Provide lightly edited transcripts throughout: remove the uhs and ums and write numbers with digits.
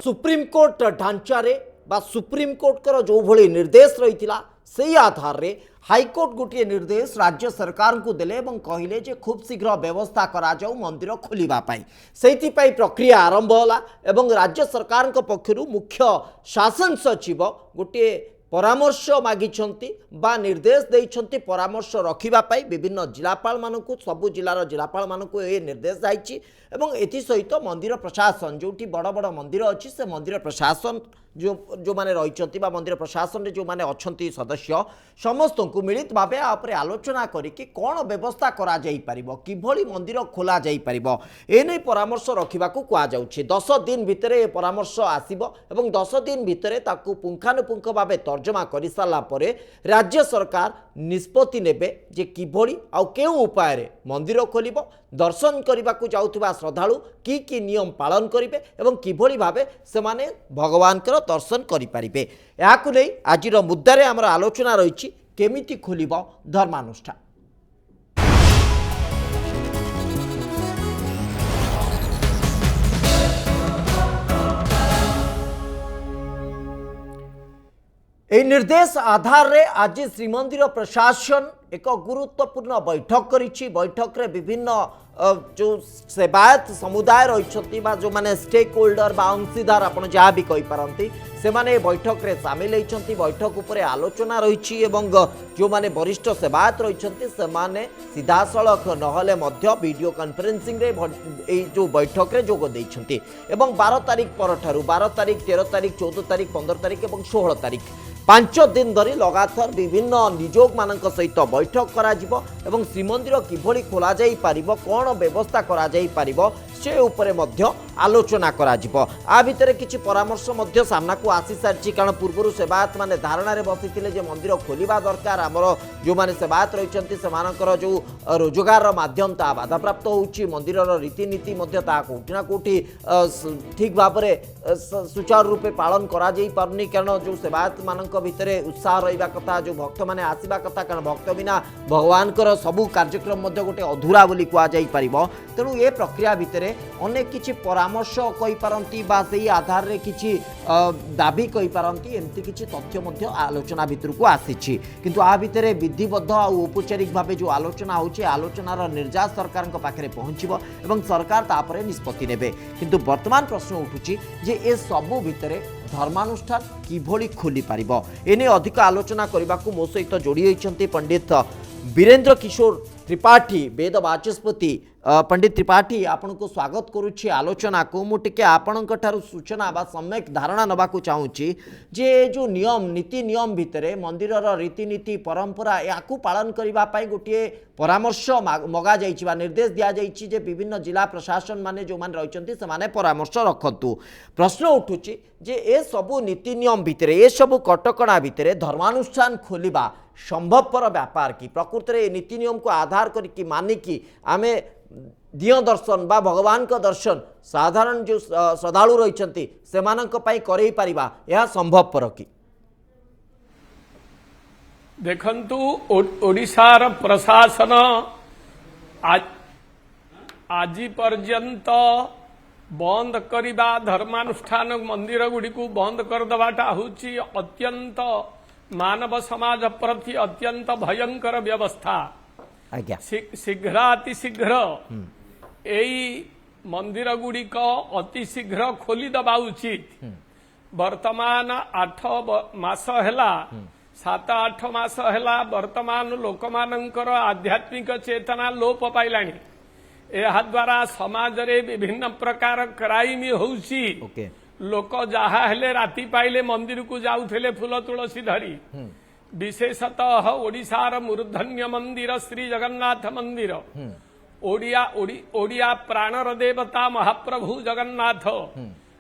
Supreme court ढांचारे बा सुप्रीमकोर्टर जो भली निर्देश रही से आधार रे हाईकोर्ट गोटे निर्देश राज्य सरकार को देले और कहले जे खूब शीघ्र व्यवस्था करा जाऊ मंदिर खोलिबा से प्रक्रिया आरंभ होला एवं राज्य सरकार पक्षरु मुख्य शासन सचिव गोटे परामर्श मागिछंती बा निर्देश देइछंती परामर्श रखिबा विभिन्न जिलापाल मानकु सबु जिलार जिलापाल मानकु ए निर्देश जाइछि एवं एथि सहित मंदिर प्रशासन जोटी बड़ बड़ मंदिर अछि से मंदिर प्रशासन जो माने रहिछंती बा मंदिर प्रशासन रे जो माने अछंती सदस्य समस्त को मिलित भाबे आपरे आलोचना करिकि कोन व्यवस्था करा जाई परिबो किभली मंदिर खोला जाई परिबो एनै परामर्श रखिबाकू कुआ जाउछि 10 दिन भितरे ए परामर्श आसीबो एवं 10 दिन भितरे ताकू पुंखानुपुंख भाबे तर्जमा करि साला परे राज्य सरकार निष्पत्ति नेबे जे किभली आ केउ उपाय रे मंदिर खोलिबो दर्शन करने जाउथुबा श्रद्धालु की नियम पालन करेंगे एवं किभली भावे से माने भगवान कर दर्शन करें याकु नै आजिर मुद्दारे आमर आलोचना रही केमिति खोलिबो धर्मानुष्ठान। এই निर्देश आधार रे आज श्रीमंदिर प्रशासन एक गुरुत्वपूर्ण बैठक करिछि। बैठक रे विभिन्न जो सेवायत समुदाय रही जो माने स्टेक होल्डर बा अंशीदार आपण जहाँ भी कहि पारंती से माने बैठक रे शामिल होइछंती। बैठक उपरे आलोचना रही एवं जो माने वरिष्ठ सेवायत रही से माने सीधा सड़क नहले मध्य वीडियो कॉन्फ्रेंसिंग रे जो बैठक रे जोग दैछंती एवं 12 तारिख परठारु 12 तारिख 13 तारिख 14 तारिख 15 तारिख एवं 16 तारिख 5 दिन धरी लगातार विभिन्न निजोग मानक सहित बैठक करा जिवो एवं श्रीमंदिर किभली खोला जाई पारिबो कोन व्यवस्था करा जाई पारिबो से उपरे मध्य आलोचना करा जिवो। आ भितरे किछि परामर्श मध्य सामना को आसी सारछि कारण पूर्वरु सेवायत माने धारणा रे बसिथिले जे मंदिर खोलिबा दरकार हमर जो माने सेवायत रहिचंती सेमानकर जो रोजगार माध्यम ता बाधा प्राप्त होउछि मंदिर रो रीतिनीति मध्य ता कोठिना कोठी ठीक भाबरे सुचारू रूपे पालन करा जाई पारुनी कारण जो सेवायत मानक भितरे उत्साह रहिबा कथा जो भक्त माने आसीबा कथा कारण भक्त बिना भगवान कर सबु कार्यक्रम मध्य गोटे अधूरा बोली कुआ जाई परिबो। तेणु ये प्रक्रिया भितरे अनेक किछि परामर्श कहि पारंती बा सेही आधार रे किछि दाबी कहि पारंती एमती किछि तथ्य मध्य आलोचना भितर को आसीछि किंतु आ भितरे विधिबद्ध आ औपचारिक भाबे जो आलोचना होछि आलोचनार निर्यास सरकार पाखरे पहुंचीबो एवं सरकार तापरे निष्पत्ति नेबे। किंतु वर्तमान प्रश्न उठुछि जे ए सबु भितरे धर्मानुष्ठान किभली खोली पारिबो एने अधिक आलोचना करबाकू मो सहित जोड़ी होइछंती पंडित वीरेंद्र किशोर त्रिपाठी वेद वाचस्पति। पंडित त्रिपाठी आपन को स्वागत करुछि आलोचना को मुटिके आपन ठारू सूचना बा सम्यक धारणा नबाकू चाहूछि जे जो नियम नीति नियम भितरे मंदिरर रीतिनीति परंपरा याकू पालन करिबा पई गोटे परामर्श मगा जाइछि बा निर्देश दिया जाइछि जे विभिन्न जिला प्रशासन माने जो माने रहिचंती से माने परामर्श रखंतु। प्रश्न उठुछि जे ए सबु नीति नियम भितरे ए सबु कटकणा भितरे धर्मानुष्ठान खोलिबा संभवपर व्यापार कि प्रकृति नीति नियम को आधार करिकि मानिकी आमे दियो दर्शन बा भगवान का दर्शन साधारण जो श्रद्धालु रही से करई पारिबा यह संभवपर कि देखंतु ओडिशार प्रशासन आजि पर्यंत बंद करिबा धर्मानुष्ठान मंदिर गुडी को बंद कर दबाटा होची अत्यंत मानव समाज प्रति अत्यंत भयंकर व्यवस्था। शीघ्र एई मंदिर गुड़िक अति शीघ्र खोली दबा उचित। वर्तमान 8 मास हैला 7-8 मास हैला वर्तमान लोक मानकर आध्यात्मिक चेतना लोप पाइलानी। एहा द्वारा समाज रे विभिन्न प्रकार क्राइम होउची। लोक जहा हेले राति पाइले मंदिर को जाउथले फूल तुलसी धरी। विशेषतः ओडिशार मूर्धन्य मंदिर श्री जगन्नाथ मंदिर ओडिया प्राणर देवता महाप्रभु जगन्नाथ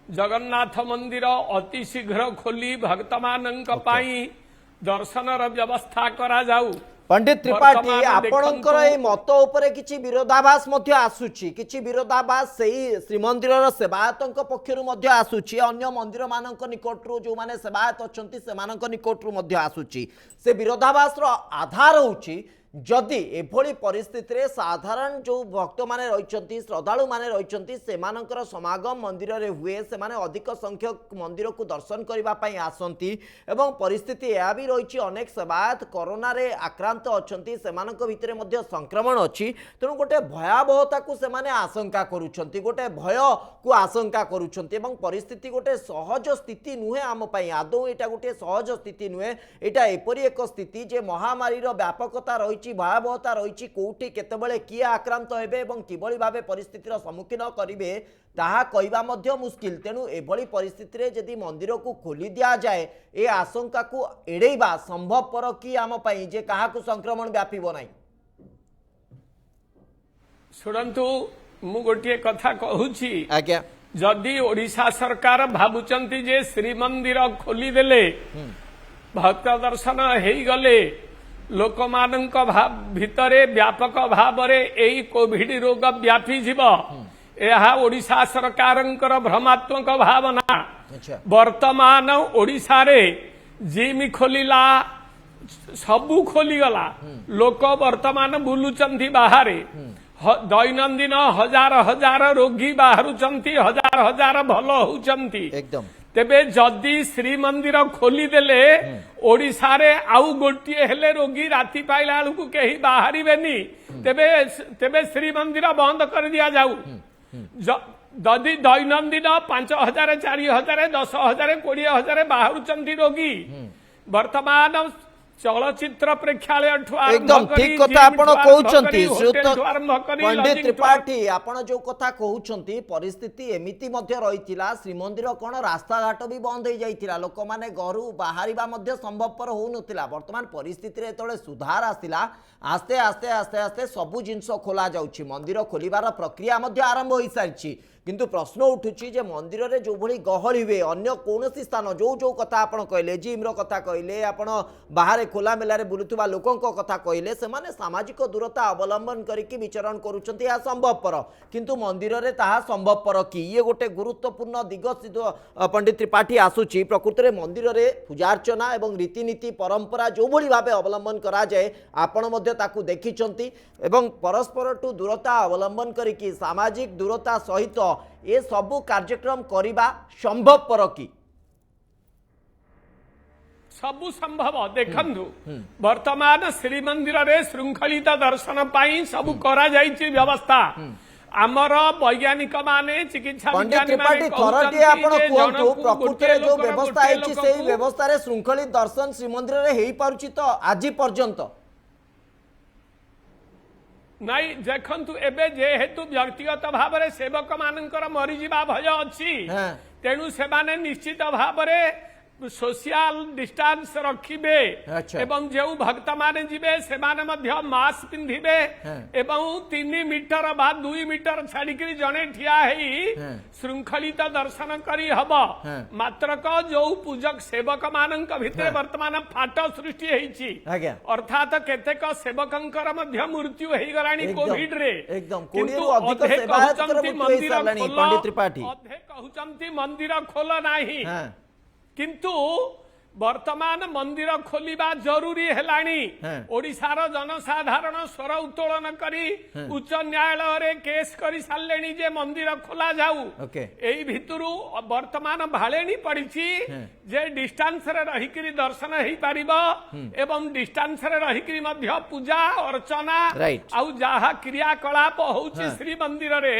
जगन्नाथ मंदिर अति शीघ्र खोली भक्त मानक पाई दर्शनर व्यवस्था करा जाऊ। पंडित त्रिपाठी आपणकर ए मत उपरे किछि विरोधाभास मध्य आसुछि किछि विरोधाभास सेही श्रीमंदिरर सेवायतक पक्षरु मध्य आसुछि अन्य मंदिर मानक निकटरू जो माने सेवायत अछंती से मानक निकटरू मध्य आसुछि से विरोधाभास रो आधार होछि जदि एभली परिस्थिति रे साधारण जो भक्त माने रहिचंती श्रद्धालु माने रहिचंती सेमानकर समागम मंदिर रे हुए से माने अधिक संख्यक मंदिर को दर्शन करबा पई आसंती एवं परिस्थिति या भी रहिछि अनेक सेवायत कोरोना रे आक्रांत अछंती सेमानक भितरे मध्य संक्रमण अछि तेणु गोटे भयावहता को से माने आशंका करूछंती गोटे भय को आशंका करूछंती एवं परिस्थिति गोटे सहज स्थिति नुहे आम पई आदौ एटा गोटे सहज स्थिति नुहे एटा एपरि एक स्थिति जे महामारी रो व्यापकता रही भयावहता रही कौटी केतबेले किए आक्रांत हेबे एवं किभली भाबे परिस्थितिर सम्मुखीन करिवे ताहा कहबा मध्य मुश्किल तेणु एभली परिस्थिति रे यदि मंदिर को खोली दिया जाए ए आशंका को एड़ेबा संभवपर कि आम पई जे काहाकू संक्रमण व्यापीबो नाही शुणु मु गोटे कथा कहूची आज्ञा जदि ओडिशा सरकार भाबुचंती जे श्रीमंदिर खोली देले भक्त दर्शन हेई गले लोक मानक भितरे व्यापक भावरे एई कोविड रोग व्यापी जीव यह ओडिशा सरकारंकर भ्रमात्मक भावना वर्तमान ओडिशा रे जिम खोलिला सबू खोलीगला लोक वर्तमान बुलुचंती बाहरे दैनंदिन हजार हजार रोगी बाहरुचंती हजार हजार भल होउचंती एकदम तेबे जदि श्रीमंदिर खोली देले ओडिशा रे आउ गोटिए हेले रोगी राति पाइला बेलू कहीं बाहरी तेबे तेबे श्रीमंदिर बंद कर दिया जाऊ जदि दैनंदिन 5,000 4,000 10,000 20,000 बाहरुचंती रोगी वर्तमान चलचित्र प्रेक्षालय एकदम ठीक कथा आपण कहउचंती पंडित त्रिपाठी आपण जो कथा कहउचंती परिस्थिति एमिति मध्य रहितिला श्रीमंदिर कोन रास्ता घाट भी बंद हो जाइतिला लोक माने घरु बाहरिबा मध्य संभवपर हो नथिला वर्तमान परिस्थिति रे तळे सुधार आस्तिला आस्ते आस्ते आस्ते आस्ते सबु जिंस खोला जाउची मंदिर खोलिबार प्रक्रिया मध्य आरंभ होई सारिची किंतु प्रश्न उठुची जे मंदिर रे जो भली गहली हुए अन्य कोनोसी स्थान जो जो कथा आपण कहले जिम रो कथा कहले आपण बाहर खोला मेला रे बुलुतुबा लोकंक कथा कहले से माने सामाजिक दूरता अवलंबन करिकि विचरण करूचंती या संभवपर किंतु मंदिर रे ताहा संभवपर कि ये गोटे गुरुत्वपूर्ण दिग पंडित त्रिपाठी आसुची प्रकृति रे मंदिर रे पूजा अर्चना एवं रीतिनीति परंपरा जो भली भाबे अवलंबन करा जाए आपण मध्य ताकू देखिचंती एवं परस्पर टू दूरता अवलंबन करिकि सामाजिक दूरता सहित ये सबु कार्यक्रम करिबा संभवपर कि सबु संभव देखंदु वर्तमान श्रीमंदिर रे श्रृंखलित दर्शन पाई सबु करा जाईची व्यवस्था आमर वैज्ञानिक माने चिकित्सा विज्ञानी माने थरटी आपण कोंतु प्रकृति रे जो व्यवस्था हेची सेही व्यवस्था रे श्रृंखलित दर्शन श्रीमंदिर रे हेई पारुची तो आजि पर्यंत नाई देखंतु एबे जेहेतु व्यक्तिगत भाव में सेवक मानकर मरीजा भय अच्छी तेणु से निश्चित भाव में सोशल डिस्टेंस रखिबे एवं जो भक्त माने जिबे से मास्क पिंधिबे एवं 3 मीटर बा 2 मीटर छाड़िकी जने ठिया हेई श्रृंखलित दर्शन करी हब मात्र को जो पूजक सेवक मानक भितर वर्तमान फाट सृष्टि हेइछि अर्थात केतेक सेवकंकर मध्य मृत्यु हेई गलानी कोविड रे एकदम कोडियो अधिक सेवायत कर मृत्यु हेलानी पंडित त्रिपाठी अधे कहउचंती मंदिर खोल नाही किंतु वर्तमान मंदिर खोलिबा जरूरी हेलानी ओडिशार जनसाधारण स्वर उत्तोलन करी उच्च न्यायालय रे केस करी सालेनी जे मंदिर खोला जाऊ एई भितरु वर्तमान भालेनी पड़िछि जे डिस्टेंस रे रहिकरी दर्शन हेई पारिबो एवं डिस्टेंस रे रहिकरी मध्य पूजा अर्चना आउ जाहा क्रियाकलाप होउछि श्री मंदिर रे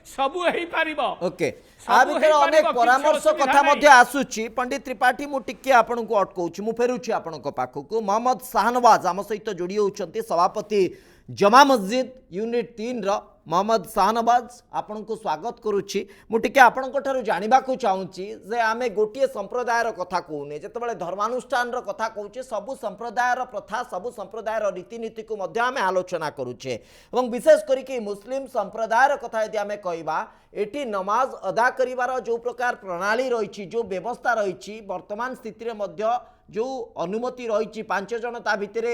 सबु हेई पारिबो ओके आ भितर अनेक परामर्श कथा मध्य आसुची पंडित त्रिपाठी मु टिके आपन को अटकौची मु फेरुची आपन को पाखकु मोहम्मद शाहनवाज आम सहित जोड़ी होउचंती सभापति जमा मस्जिद यूनिट 3 रो मोहम्मद शाहनवाज आपन को स्वागत करुच्ची मु टिके आपन को ठारू जानिबा को चाहूची जे आमे गोटिए संप्रदायर कथा कहूने जतबेले धर्मानुष्ठान रो कथा कहूचे सबु संप्रदायर प्रथा सबु संप्रदायर रीतिनीति को मध्य आमे आलोचना करुचे एवं विशेष करिकि मुस्लिम संप्रदायर कथा यदि आमे कहबा एटी नमाज अदा करिवार जो प्रकार प्रणाली रही जो व्यवस्था रही वर्तमान स्थिति रे मध्य जो अनुमति रही 5 जन ता भितरे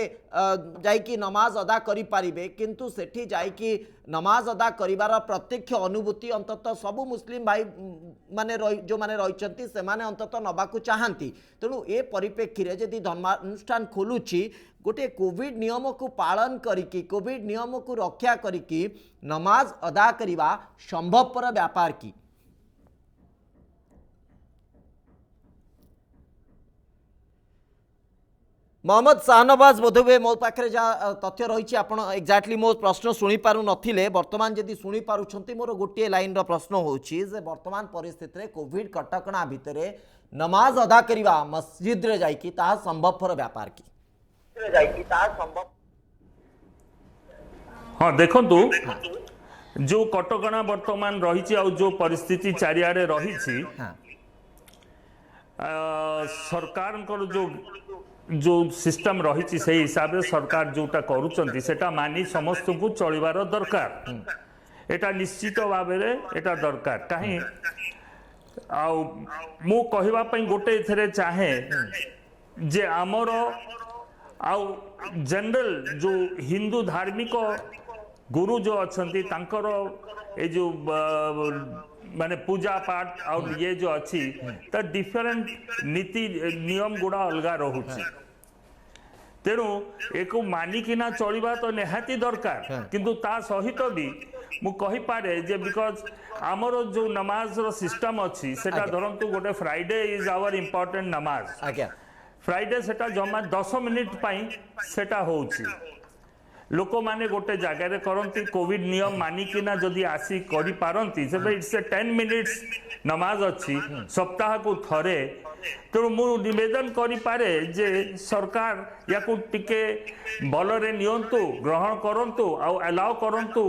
जाइकी नमाज अदा करि पारिबे किंतु सेठी जाइकी नमाज अदा करिवार प्रत्यक्ष अनुभूति अंततः सबु मुस्लिम भाई माने जो माने रहिचंती से माने अंततः नबाकू चाहंती तेणु ए परिप्रेक्षी रे यदि धर्मानुष्ठान खोलुची गोटे कोविड नियम को पालन करिकी कोविड नियम को रक्षा करिकी नमाज अदा करिवा संभवपर व्यापार की मोहम्मद शाहनवाज बोधवे मो पाखे जहाँ तथ्य रही आप एक्जाक्टली मो प्रश्न शुणी पारु नथिले वर्तमान जदि शुणी पारुछंती मोर गोटे लाइन रो प्रश्न होची जे वर्तमान परिस्थिति रे कोविड कटकणा भितरे नमाज अदा करिवा मस्जिद रे जाइकी ता संभवपर व्यापार की हाँ देखंतु जो कटकणा वर्तमान रही जो परिस्थिति चारिआडे रही हाँ सरकार जो जो सिस्टम रही से हिसाब से सरकार जोटा करुँच सेटा मानी समस्त को चलवार दरकार एटा निश्चित भाव एटा दरकार कहीं मु कहवाई गोटे थे चाहे जे आमर आउ जनरल जो हिंदू धार्मिक गुरु जो अच्छा ये जो माने पूजा पाठ और ये जो अच्छी तो डिफरेंट नीति नियम गुड़ा अलग रोचे तेणु एक मानिकिना चलवा तो निहाती दरकार किंतु ता सहित भी मु कहि पारे जे बिकॉज आमर जो नमाज रो सिस्टम अच्छी सेटा धरंतु गोटे फ्राइडे इज आवर इम्पोर्टेंट नमाज फ्राइडे सेटा जमा 10 मिनिट पाई सेटा होउची लोक माने गोटे जगार करती कोविड नियम मानिकिना जदि आसी करि पारंती से इट्स ए 10 मिनिट्स नमाज अच्छी सप्ताह को थरे तेणु मु निवेदन करि पारे जे सरकार या को टिके बलरे नियंतु ग्रहण करंतु आ अलाउ करंतु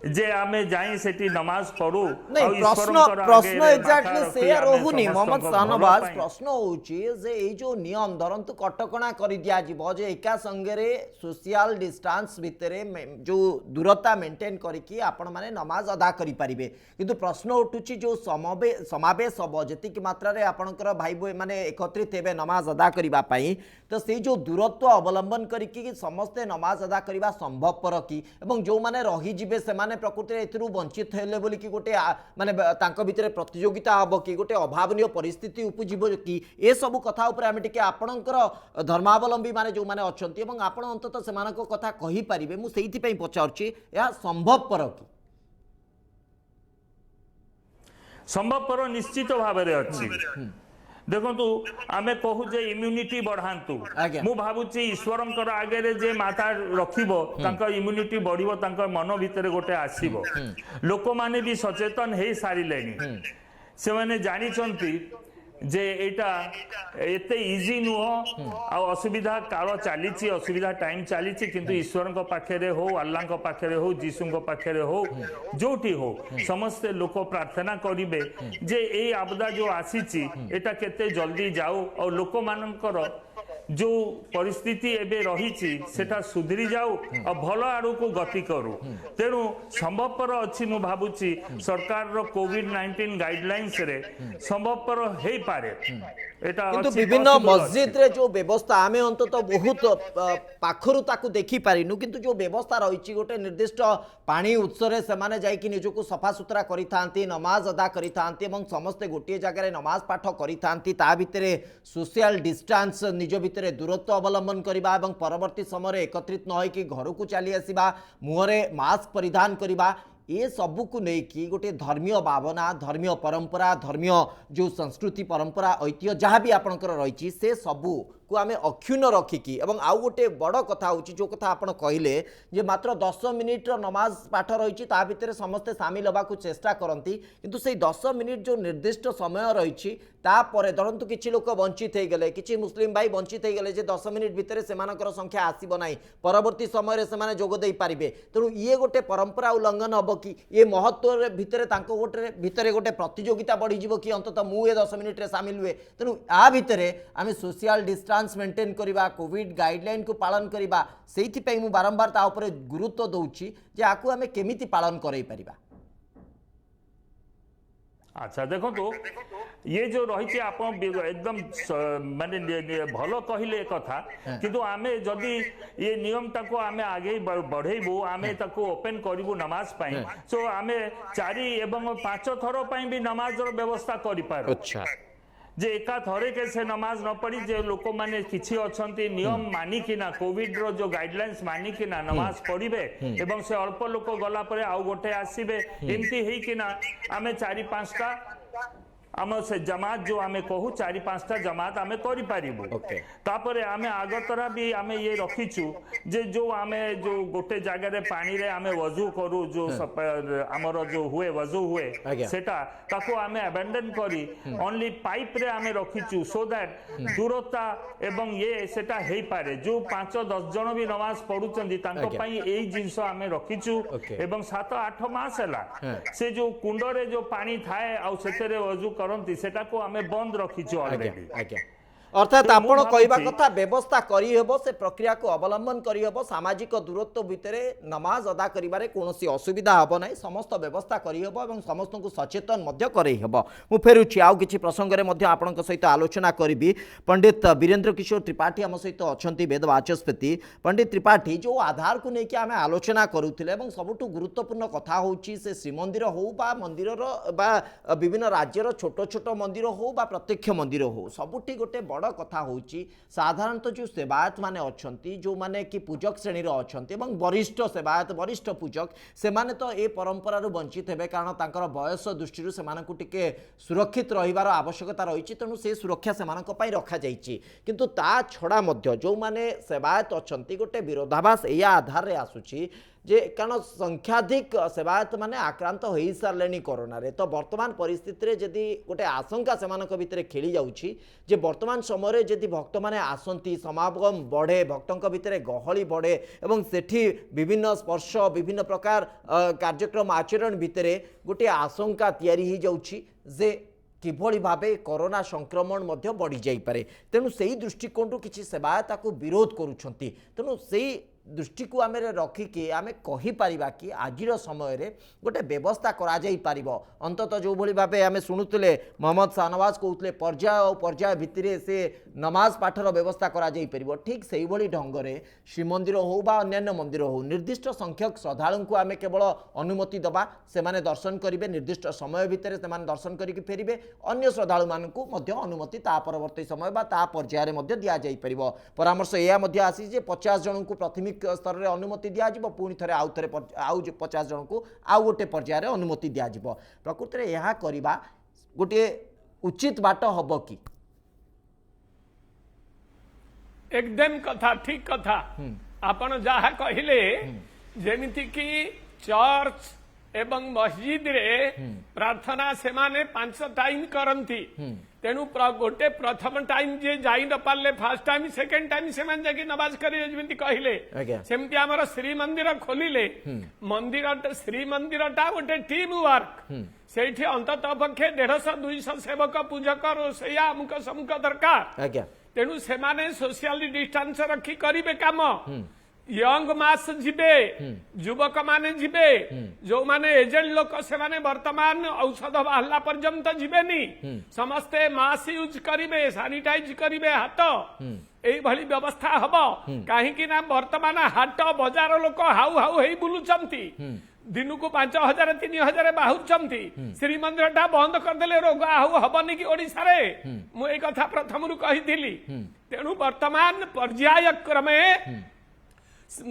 जे आमे जाई सेठी नमाज पढ़ू नहीं प्रश्न एक्जाक्टली से रहुनी मोहम्मद शाहनवाज प्रश्न होउची जे ए जो नियम धरंतु कटकणा करि दिया जिवो जे एका संगे रे सोशल डिस्टेंस भितरे जो दूरता मेंटेन करिकी आपण माने नमाज अदा करि परिबे किंतु प्रश्न उठुची जो समावेश हबो जति मात्रा रे आपणकर भाई भाई माने एकत्रित हेबे नमाज अदा करिबा पई तो से जो दूरत्व अवलंबन करिकी समस्ते नमाज अदा करिबा संभवपर की एवं जो माने रही जिबे से माने प्रकृति एथरू वंचित हेले बोली कि गोटे माने तांको भितरे प्रतियोगिता हबो कि गोटे अभावनीय परिस्थिति उपजीव कि ए सब कथा ऊपर आमे टिके आपणकर धर्मावलंबी माने जो माने अछंती एवं आपण अंततः सेमानक कथा कहि परिबे मु सेहिति पई पचारछि या संभवपर की संभवपर निश्चित भाव रे अछि देखो आमे कहू जे इम्यूनिटी बढ़ातु मु भावुची ईश्वरंकर आगे जे माता रखिबो तांका इम्यूनिटी बढ़िबो तांका मन भितर गोटे आसीबो लोक माने भी सचेतन हे सारिलेनी से माने जानि चंती जे एटा एते इजी नुह आ असुविधा काल चली असुविधा टाइम चली किंतु ईश्वर पाखे हो अल्लाह पाखे हो जीशु पाखे हो जोटी हो समस्ते लोक प्रार्थना करिवे जे ए आपदा जो आसीची एटा केते जल्दी जाओ और लोक मानकर जो परिस्थिति एबे रही सेटा सुधरी जाऊ और भल आड़ को गति करू तेणु संभवपर अच्छी मु भावुची सरकार रो कोविड-19 गाइडलाइंस रे संभवपर हे पारे एटा किंतु विभिन्न मस्जिद रे जो व्यवस्था आमे अंतत बहुत पाखरु ताकू देखि पारिनु किंतु जो व्यवस्था रही गोटे निर्दिष्ट पानी उत्स रे से माने जाई कि निजको सफा सुतरा करि थांती नमाज अदा करि थांती एवं समस्त गोटे जगह नमाज पाठ करि थांती ता भितरे सोशल डिस्टेंस निज भितरे दूरत्व अवलंबन करबा एवं परवर्ती समय एकत्रित न होइकि घर को चली आसीबा मुहरे मास्क परिधान करबा ये सबू को लेकिन गोटे धर्मीय भावना धर्मीय परंपरा धर्मीय जो संस्कृति परंपरा ऐतिह्य जहाँ भी आपंकर रही से सबू को आमे अक्षुण्ण रखिकी एवं आउ गोटे बड़ कथा होची जो कथा आपण कहले जे मात्र 10 मिनिट नमाज पाठ रही ता भितर समस्ते सामिल होगा चेष्टा करती किंतु से 10 मिनिट जो निर्दिष्ट समय रही तापर धरतु किसी लोक वंचित हो गले किसी मुस्लिम भाई वंचित हो गले जे 10 मिनिट भितर सेमानकर संख्या आसीबो नाही परवर्ती समय से जोग दे पारिबे तेणु ये गोटे परंपरा उल्लंघन हम कि ये महत्व भितर गोटे भितर गोटे प्रतियोगिता बढ़ी जीव कि अंततः मुझे 10 मिनिट रे सामिल हुए तेणु आ भितर आम सोशल डिस्टेंस मेंटेन करवा कोविड गाइडलाइन को पालन करवा से मु बारंबार ता उपरे गुरुत्व दौची जे आकु आमे केमिति पालन करई परिबा। अच्छा देखो तो ये जो रही एकदम माने भल कहले कथा किंतु आमे जदि ये नियम टाको आमे आगे बढ़ेबू आमे ताको ओपन करिवु नमाज पाई सो आमे 4 एवं 5 थर पाई भी नमाज रो व्यवस्था करि पारो। अच्छा जे एका थरे के से नमाज न पड़ी जे लोक माने किछि अछंती नियम मानी किना कोविड रो जो गाइडलाइंस मानी किना नमाज पढ़िबे एवं से अल्प लोक गला परे आउ गोटे आसीबे एमती हेई किना आमे 4-5 टा आम से जमात जो आमे कहू 4-5 टा जमात आमे करि पारिबो। तापरे आमे आगतरा भी आमे ये रखिछु जे जो आमे जो गोटे जगह रे पानी रे आमे वजू करू जो हमर जो हुए वजू हुए सेटा ताको आमे अबेंडन करी ओनली पाइप रे आमे रखिछु सो दैट दूरता एवं ये सेटा हेई पारे जो 5-10 जन भी नमाज पढुचंदी तांको पई एई जिंस आमे रखिछु एवं 7-8 मास हला से जो कुंड रे जो पानी थाए आ सेतेरे वजू करंती सेटा को आमे बंद रखिछु ऑलरेडी। अर्थात आपण कहवा कथा व्यवस्था करिहेबो से प्रक्रिया को अवलंबन करिहेबो सामाजिक दूरत्व भितर नमाज अदा करिबारे कोनोसी असुविधा हबो नै समस्त व्यवस्था करिहेबो एवं समस्त को सचेतन मध्य करैहेबो। मु फेरुछि आउ किछि प्रसंग रे मध्य आपनक सहित आलोचना करिबी। पंडित वीरेंद्र किशोर त्रिपाठी हम सहित अछंती वेद वाचस्पति। पंडित त्रिपाठी जो आधार को लेके आमे आलोचना करूथिले एवं सबटु गुरुत्वपूर्ण कथा होउछि से श्रीमंदिर हो बा मंदिर बा विभिन्न राज्यर छोट छोट मंदिर हो बा प्रत्यक्ष मंदिर हो सबुठी गोटे बड़ कथा होची साधारणतः जो सेवायत माने अछंती जो माने कि पूजक श्रेणी रो अछंती एवं वरिष्ठ सेवायत वरिष्ठ पूजक से माने तो ए परंपरा रो वंचित हेबे कारण तांकर बयस दृष्टि से मानकु टिके सुरक्षित रहिबार आवश्यकता रहिछि तेनु से सुरक्षा से मानक पई रखा जाइछि किंतु ता छडा मध्य जो माने सेवायत अछंती गोटे विरोधाभास एया आधार रे आसुछि जे कारण संख्याधिक सेवायत माने आक्रांत हो सारे कोरोना रे तो वर्तमान परिस्थिति रे जदि गोटे आशंका से भितर खेली जाउछि जे वर्तमान समय जदि भक्त माने आसंती समागम बढ़े भक्तों भितर गहली बढ़े एवं सेठी विभिन्न स्पर्श विभिन्न प्रकार कार्यक्रम आचरण भितर गोटे आशंका तैयारी हो जाउछि जे किभली भावे कोरोना संक्रमण मध्य बढ़ी जाई पारे तेणु सेही दृष्टिकोण किछि सेवायत ताकू विरोध करूछंती तेणु सेही दृष्टि को आमे रखिकी आमे कहि परिबा कि आजिर समय रे गोटे व्यवस्था करा जाई पारिबो अंततः जो भली भाबे आमे सुनुतले मोहम्मद शाहनवाज कहउतले पर्याय और पर्याय भितरे से नमाज पाठर व्यवस्था करा जाई परिबो ठीक सेही भली ढंग रे श्रीमंदिर हो बा अन्य मंदिर हो निर्दिष्ट संख्यक श्रद्धालु को आमे केवल अनुमति दबा से माने दर्शन करिवे निर्दिष्ट समय भितरे से माने दर्शन करिके फेरिबे अन्य श्रद्धालु मानकु मध्य अनुमति ता परवर्ती समय बा ता पर्याय रे मध्य दिया जाई परिबो परामर्श एया मध्य आसी जे 50 जन को प्राथमिक स्तर रे अनुमति दिया जिवो पुणी थरे आउ थरे आउ 50 जन को आउ गोटे पर्याय रे अनुमति दिया जिवो प्रकृति रे यहा करिबा गोटे उचित बाट हबो कि एकदम कथा ठीक कथा आपण जहा कहिले जेमिति कि चर्च एवं मस्जिद रे प्रार्थना से माने 5 टाइम करंती तेणु गोटे प्रथम टाइम जे जाई न पाले फर्स्ट टाइम सेकंड टाइम से माने जाके नमाज करिए जेमिति कहिले सेमति हमर श्री मंदिर खोलिले मंदिर श्री मंदिर टा गोटे टीम वर्क सेठी अंततः पक्षे 150-200 सेवक पूजक रोसैया अमुक समुक दरकार तेणु से माने सोशल डिस्टेंस रखी करिवे काम यंग मास जिबे युवक माने जिबे जो माने एजेंट लोक से माने वर्तमान औषध बाहला पर्यंत जिबेनी समस्ते मास्क यूज करिवे सैनिटाइज करिवे हाथ एई भली व्यवस्था हबो काहे कि ना वर्तमान हाट बाजार लोक हाउ हाउ हेई बुलुचंती दिन को 5,000-3,000 बाहुचंती श्रीमंदिर टा बंद करदेले रोग आहु हबनी कि ओडिसा रे मु ए कथा प्रथम रु कहिथिली तेणु वर्तमान पर्याय क्रमे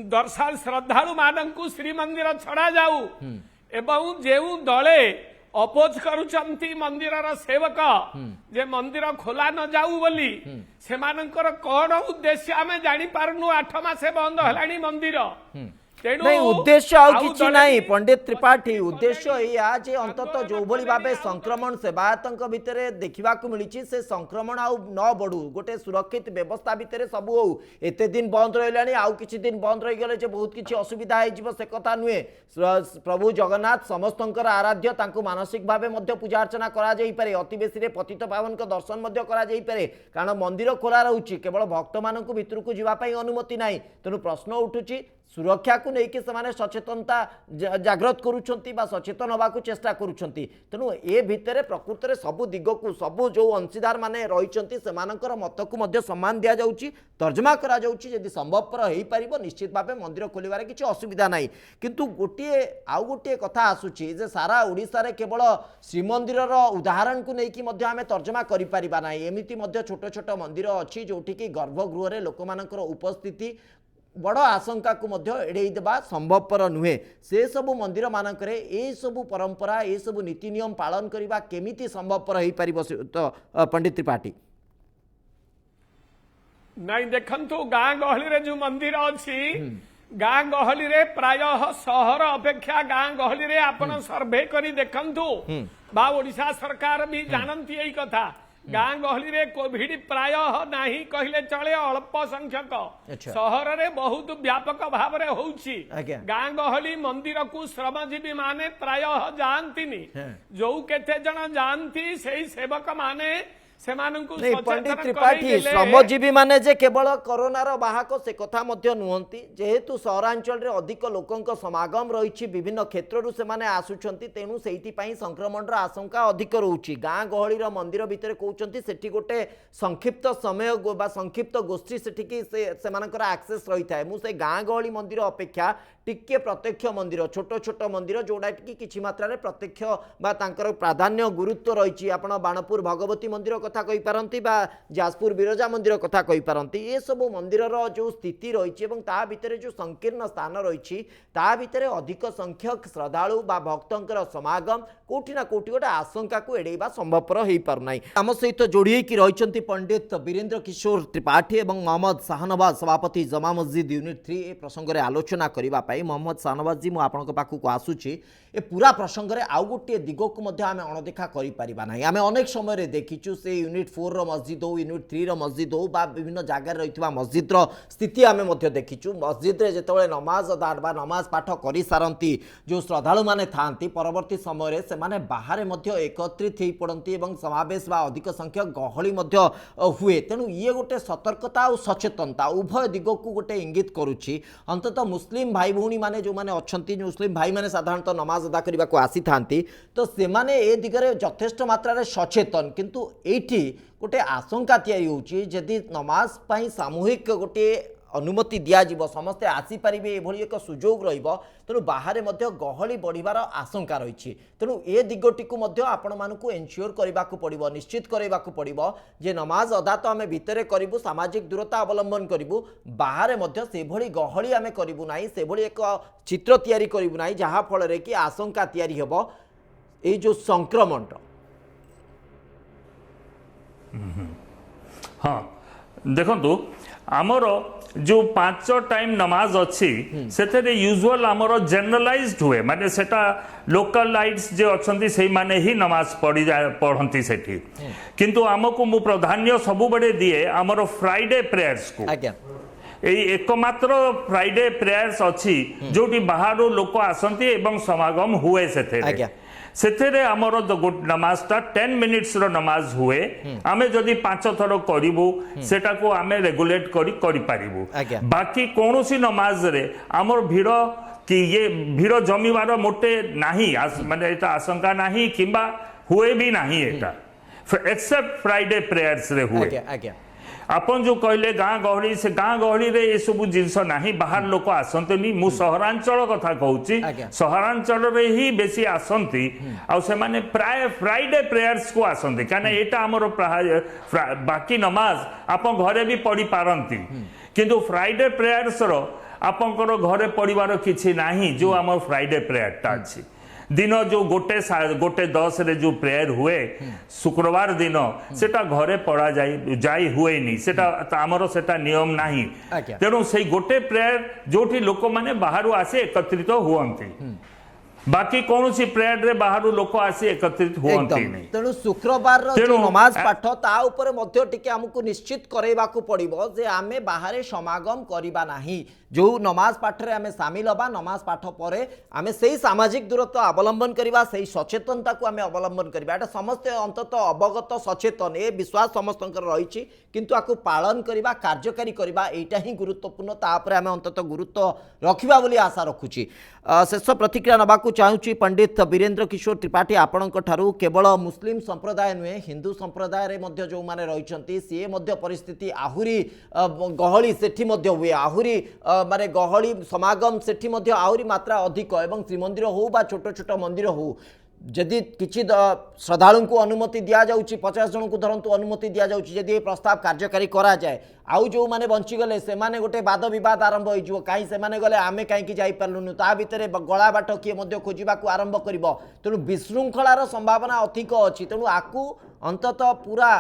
दर्शन श्रद्धालु मानकु श्रीमंदिर छड़ा जाऊ एवं जेउ दले अपोज करुचंती मंदिर सेवक जे मंदिर खोला न जाऊ बोली सेमानकर कौन उद्देश्य आमे जानी पारनु 8 मासे बंद हलानी मंदिर नहीं उद्देश्य आउ किछि नहीं पंडित त्रिपाठी उद्देश्य या जे अंततः जो भली भाबे संक्रमण सेवायतंक भितरे देखिबा को मिलिछि से संक्रमण आउ न बढ़ू गोटे सुरक्षित व्यवस्था भितरे सब हो एते दिन बंद रहलानी आउ किछि दिन बंद रहि गेले जे बहुत किछि असुविधा हे जिवो से कथा नुए प्रभु जगन्नाथ समस्तंकर आराध्य तांको मानसिक भाबे मध्य पूजा अर्चना करा जाई पारे अति बेसी रे पतित पावन को दर्शन मध्य करा जाई पारे कारण मंदिर खोला रहउछि केवल भक्त मानकु भितरकु जिबा पई अनुमति नाही तेनु प्रश्न उठुछि सुरक्षा को लेकिन से सचेतनता जागृत करुछंती बा सचेतन होगा चेष्टा करुछंती तेणु ए भितर प्रकृत में सबू दिग को सबू जो अंशीदार माने रही से मत को मध्य सम्मान दि जाउची तर्जमा करा जाउची यदि संभवपर हो पार निश्चित भाव मंदिर खोलिबार किसी असुविधा नहीं किंतु गोटे आउ गोटे कथा आसुची जे सारा ओडिशा रे केवल श्रीमंदिर उदाहरण को लेकिन आम तर्जमा करि परिबा नाही एमिति मध्य छोट छोट मंदिर अच्छी जोठी की गर्भगृह रे लोक मानकर उपस्थिति बड़ आशंका को एड़े देवा संभवपर नुहे से सबु मंदिर मानक सबु परंपरा ये सबु नीति नियम पालन करने केमिति संभवपर हो पार तो पंडित त्रिपाठी नहीं देखंतु गाँ गहली रे जो मंदिर अच्छी गाँ गहली रे प्राय सहर अपेक्षा गाँ गहली रे आपण सर्वे करी देखंतु बा ओडिशा सरकार भी जानती यही कथा गाँ गहली रे कोविड प्राय नाही कहले चले अल्प संख्यक सहर रे बहुत व्यापक भाव रे होउची गाँ गहली मंदिर को श्रमजीवी माने प्राय जानतीनी जो केते जन जानती सेही सेवक माने पंडित त्रिपाठी श्रमजीवी माने जे केवल कोरोनार बाहक से कथा मध्य नुहंती जेहेतु सहरांचल रे अधिक लोकंक समागम रही विभिन्न क्षेत्रु से माने आसुचंती तेणु सेइथिपाई संक्रमण आशंका अधिक रोची गाँ गहलीर मंदिर भितर कहउचंती सेठी गोटे संक्षिप्त समय बा संक्षिप्त गोष्ठी सेठी से मानकर एक्सेस रही थाए मु से गाँ गहली मंदिर अपेक्षा टिके प्रत्यक्ष मंदिर छोट छोट मंदिर जोड़ा कि किछि मात्रा रे प्रत्यक्ष बा तांकर प्राधान्य गुरुत्व रही आपण बाणपुर भगवती मंदिर कथा कहि पारंती बा जाजपुर बिरजा मंदिर कथा कहि पारंती ये सब मंदिर जो स्थिति रही ता भितर जो संकीर्ण स्थान रही ता भितर अधिक संख्यक श्रद्धालु बा भक्तंकर समागम कोठी ना कोठी गोटे आशंका को एड़ेबा संभवपर हो पारना आम सहित जोड़ी रही पंडित वीरेंद्र किशोर त्रिपाठी और मोहम्मद शाहनवाज सभापति जमा मस्जिद यूनिट 3 ए प्रसंग में आलोचना करने मोहम्मद शाहनवाज जी मुझे पाखक आसूची ए पूरा प्रसंग में आउ गोटे दिग को आम अणदेखा करें आम अनेक समय देखीचु से यूनिट 4 मस्जिद हो यूनिट 3 मस्जिद हो बा विभिन्न जगार रही मस्जिद स्थिति आम देखीचु मस्जिद में जिते नमाज अदा बा नमाज पाठ कर सारती जो श्रद्धालु मैंने था परवर्ती समय से माने बाहर एकत्रित हो पड़ती समावेश बा अधिक संख्यक गहली हुए तेणु ये गोटे सतर्कता और सचेतनता उभय दिग को गोटे इंगित करुच्ची अंततः मुस्लिम भाई भौणी माने जो माने अच्छी मुस्लिम भाई माने साधारणतः नमाज अदा करने को आसी था तो से माने ए दिगरे यथेष्ट मात्रा रे सचेतन किंतु एठी गोटे आशंका तैयारी होची जदि नमाज पाई सामूहिक गोटे अनुमति दिज्व समस्ते आसीपारे ये एक सुजोग तेणु बाहर गहली बढ़िबार आशंका रही तेणु ए दिगटी को आपण मानक एनश्योर करने को पड़ो निश्चित करने को पड़ो जे नमाज अदा तो आम भितर करूँ सामाजिक दूरता अवलंबन करूँ बाहर से भली गहली आम करूँ ना से भली एक चित्र तैयारी करूँ ना जहाँफल कि आशंका तैयारी हेब ये जो संक्रमण हाँ देखो आमर जो 5 टाइम नमाज अच्छी से यूजुअल आमर जनरलाइज्ड हुए माने सेटा लोकल लाइट्स जे अच्छी से माने ही नमाज पढ़ती सेठी किंतु आमको मु प्राधान्य सब बड़े दिए आमर फ्राइडे प्रेयर्स को एकमात्र फ्राइडे प्रेयर्स अच्छी जोटी बाहर लोक आसती एवं समागम हुए से आमर नमाजटा 10 मिनिट्स रो नमाज हुए आमे जदि 5 थर करिवु सेटा को आमे रेगुलेट करि पारिबु बाकी कोनोसी नमाज रे आमर भीड़ कि ये भीड़ जमीवार मोटे नाही माने एटा आशंका नाही किंबा हुए भी नाही एटा एक्सेप्ट फ्राइडे प्रेयर्स रे हुए आपन जो कहले गाँ गहली से गाँ गहली रे ये सब जिनस नाही बाहर लोक आसंतनी मु सहरांचल कथा कहूची सहरांचल रे ही बेसी आसंती आ से माने प्राय फ्राइडे प्रेयर्स को आसंती काना एटा हमर बाकी नमाज आपन घरे भी पढ़ी पारंती किंतु फ्राइडे प्रेयर्स रो आपनकर घरे पढ़िबार किछि नाही जो हमर फ्राइडे प्रेयर ता अछि दिन जो गोटे 10 रे जो प्रेयर हुए शुक्रवार दिन सेटा घरे पढ़ा जाई हुए नहीं सेटा आमर सेटा नियम नाही तेणु से गोटे प्रेयर जोठी लोक माने बाहर आसे एकत्रित हुअंती बाकी कौन सी प्रेड रे बाहर लोक आसी एकत्रित हुअंती एकदम नहीं तेणु शुक्रवार तेणु नमाज पाठ ता उपरे मध्य टिके हमको निश्चित करेबाकू पड़िबो जे आमे बाहरे समागम करिबा नाही जो नमाज पाठ रे आमे शामिल हबा नमाज पाठ परे आमे सेही सामाजिक दूरत्व अवलंबन करिबा सेही सचेतनता को आमे अवलंबन करिबा एटा समस्त अंतत अवगत सचेतन ए विश्वास समस्तंकर रहिछि किंतु आकु पालन करिबा कार्यकारी करिबा एटा ही गुरुत्वपूर्ण ता उपरे आमे अंतत गुरुत्व रखिबा बोली आशा रखुछि शेष प्रतिक्रिया नबाकू चाहूँगी पंडित वीरेंद्र किशोर त्रिपाठी आपणक ठारू केवल मुस्लिम संप्रदाय नुहे हिंदू संप्रदाय रे मध्य जो माने रहिछंती सीए मध्य परिस्थिति आहुरी गहली सेठी मध्य हुए आहुरी माने गहली समागम सेठी मध्य आहुरी मात्रा अधिक एवं श्रीमंदिर हो बा छोट छोट मंदिर हो जदि किछि श्रद्धालु को अनुमति दिया जाउची 50 जन को धरंतु अनुमति दिया जाउची जदि प्रस्ताव कार्यकारी करा जाए आउ जो माने बंची गले से माने गोटे वाद विवाद आरंभ होई जो काई से माने गले आमे काई की जाई परलुनु ता भितरे गळा बाट किए मध्य खोजिबा को आरंभ करिवो तेनु विशृंखलार संभावना अधिक अछि तेनु आकु अंतत पूरा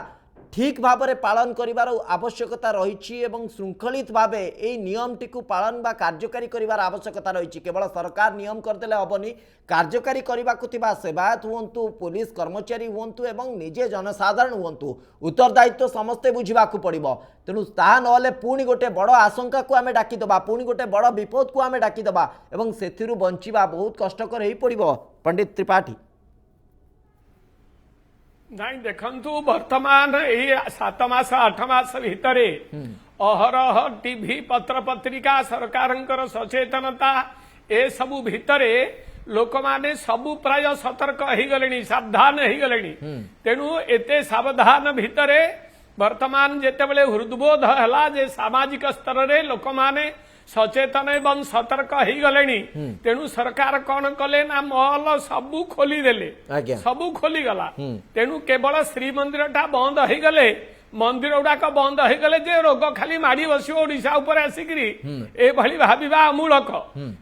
ठीक भाव में पालन करिवार आवश्यकता रही एवं श्रृंखलित भाव ए नियम टी पालन बा कार्यकारी करिवार आवश्यकता रही केवल सरकार नियम करदेले हेबनी कार्यकारी करने को सेवायत हुंतु पुलिस कर्मचारी हुंतु एवं निजे जनसाधारण हुंतु उत्तरदायित्व समस्ते बुझा पड़ो तेणु ताहा नले पुणी गोटे बड़ आशंका को आम डाकिदबा पुणी गोटे बड़ विपद को आम डाकिदबा एवं सेथिरु बंचिबा बहुत कष्टकर हो पड़ो पंडित त्रिपाठी नाई देखंतु वर्तमान यही 7 मास 8 मास भितर अहरह टीवी पत्र पत्रिका सरकारंकर सचेतनता ए सबु भितर लोक माने सबु प्राय सतर्क हो गले सावधान हो गले तेणु एते सावधान भितर वर्तमान जेतेबेले हृदबोध है जे सामाजिक स्तर रे लोक माने सचेतन एवं सतर्क हो गले तेणु सरकार कौन कले ना मॉल सबू खोलीदेले सबू खोलीगला तेणु केवल श्रीमंदिर टा बंद हो गले मंदिर गुड़ाक बंद हो गले जे रोग खाली माड़ी बस ओडिशा उपर आसिकी एभली भाविबा अमूलक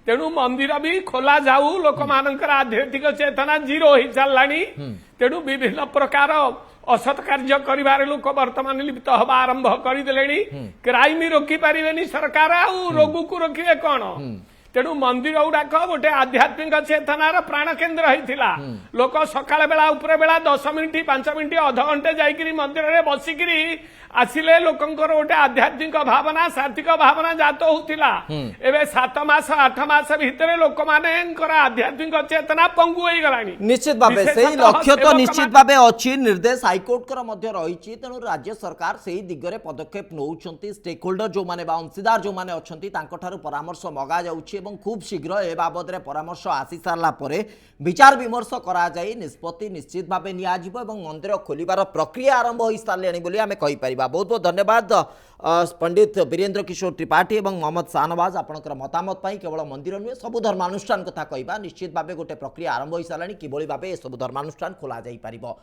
तेणु मंदिर भी खोला जाऊ लोक मानकर आध्यात्मिक चेतना जीरो हो चललानी तेणु विभिन्न प्रकार असत कार्य करिवार लोक वर्तमान लिप्त हवा आरंभ करदेले क्राइम रोकी पारिबेनी सरकार आउ रोग को रोकिए कौन तेणु मंदिर गुड़ाक गोटे आध्यात्मिक चेतनार प्राण केन्द्र होता लोक सकाळ बेला उपरे बेला 10 मिनिट 5 मिनिट अध घंटे जाइकिरी मंदिर रे बसिकिरी आसिले लोकंकर गोटे आध्यात्मिक भावना सात्विक भावना जात होतिला एबे 7 मास 8 मास भितर लोक मानेकर आध्यात्मिक चेतना पंगु होई गलानी निश्चित भाबे सेही लक्ष्य तो निश्चित भाबे अछि निर्देश हाईकोर्ट कर मध्य रहिछि तेणु राज्य सरकार सेही दिगरे पदक्षेप नउछंती स्टेक होल्डर जो माने बा अंशीदार जो माने अछंती तांको ठारू परामर्श मगा जाउछि एवं खूब शीघ्र ए बाबद रे परामर्श आसी सारला परे विचार विमर्श करा जाई निष्पत्ति निश्चित भाबे निया जिवो एवं मंदिर खोलिबार प्रक्रिया आरंभ होई सारलेनी बोली आमे कहि परिबा बहुत बहुत धन्यवाद पंडित वीरेंद्र किशोर त्रिपाठी और मोहम्मद शाहनवाज आपंकर मतामत केवल मंदिर नुहे सबु धर्मानुष्ठान कथा कहवा निश्चित भाव गोटे प्रक्रिया आरंभ हो सारे कि भाव सब धर्मानुष्ठान खोल जा।